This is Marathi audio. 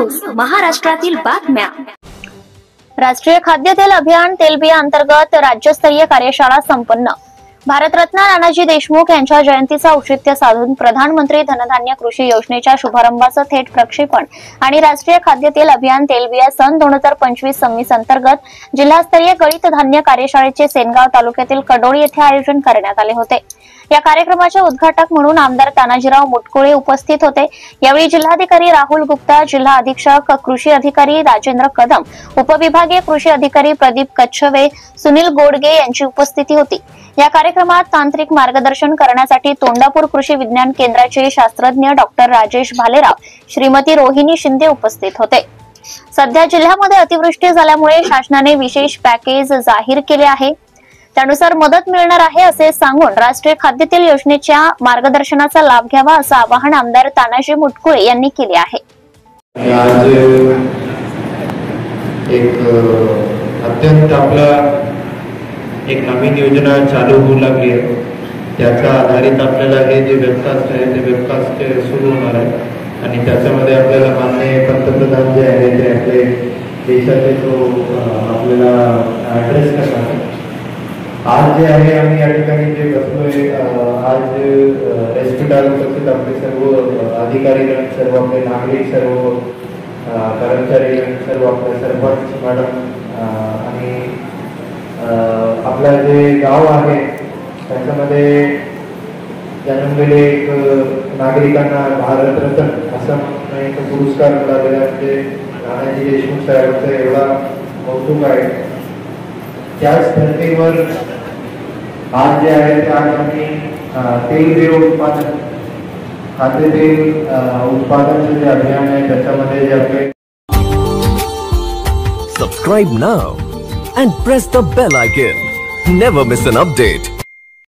न्यूज महाराष्ट्रातील बातम्या। राष्ट्रीय खाद्यतेल अभियान तेलबिया अंतर्गत राज्यस्तरीय कार्यशाळा संपन्न। भारतरत्न नानाजी देशमुख यांच्या जयंतीचा औचित्य साधून प्रधानमंत्री धनधान्य कृषी योजनेच्या शुभारंभाचं थेट प्रक्षेपण आणि राष्ट्रीय खाद्यतेल अभियान तेलबिया सन 2025 सव्वीस अंतर्गत जिल्हास्तरीय गळीत धान्य कार्यशाळेचे सेनगाव तालुक्यातील कडोळी येथे आयोजन करण्यात आले होते। या कार्यक्रमाचे उद्घाटक म्हणून आमदार तानाजीराव मुटकुळे उपस्थित होते। यावेळी जिल्हाधिकारी राहुल गुप्ता, जिल्हा अधीक्षक कृषी अधिकारी राजेंद्र कदम, उपविभागीय कृषी अधिकारी प्रदीप कच्छवे, सुनील गोडगे यांची उपस्थिती होती। या कार्यक्रमात तांत्रिक मार्गदर्शन करण्यासाठी तोंडापूर कृषी विज्ञान केंद्राचे शास्त्रज्ञ डॉक्टर राजेश भालेराव, श्रीमती रोहिणी शिंदे उपस्थित होते। सध्या जिल्ह्यामध्ये अतिवृष्टी झाल्यामुळे शासनाने विशेष पॅकेज जाहीर केले आहे, त्यानुसार मदत मिळणार आहे असे सांगून राष्ट्रीय खाद्यतेल योजनेच्या मार्गदर्शनाचा लाभ घ्यावा असं आवाहन आमदार तानाजी मुटकुळे यांनी केले आहे। आज एक अत्यंत आपला एक नवीन योजना चालू होऊ लागली आहे, त्याचा आधारित आपल्याला हे जे वेबकास्ट आहे ते वेबकास्ट सुरू होणार आहे आणि त्याच्यामध्ये आपल्याला माननीय पंतप्रधान जे आहे ते आपले देशाचे तो आपल्याला ॲड्रेस करणार आहे। आज जे आहे आम्ही या ठिकाणी जे बसलोय, आज रेस्पिटाल उपस्थित आपले सर्व अधिकारीगण, सर्व आपले नागरिक, सर्व कर्मचारीगण, सर्व आपले सरपंच मॅडम आणि आपलं जे गाव आहे त्याच्यामध्ये जन्मलेले एक नागरिकांना भारतरत्न असा एक पुरस्कार मिळालेला म्हणजे नानाजी देशमुख साहेबांचा एवढा कौतुक आहे। त्याच धर्तीवर आज जे आहे ते आज आम्ही तेलबिया उत्पादन, खाद्यतेल उत्पादनाचे जे अभियान आहे त्याच्यामध्ये जे आपले Subscribe now and press the bell icon. Never miss an update.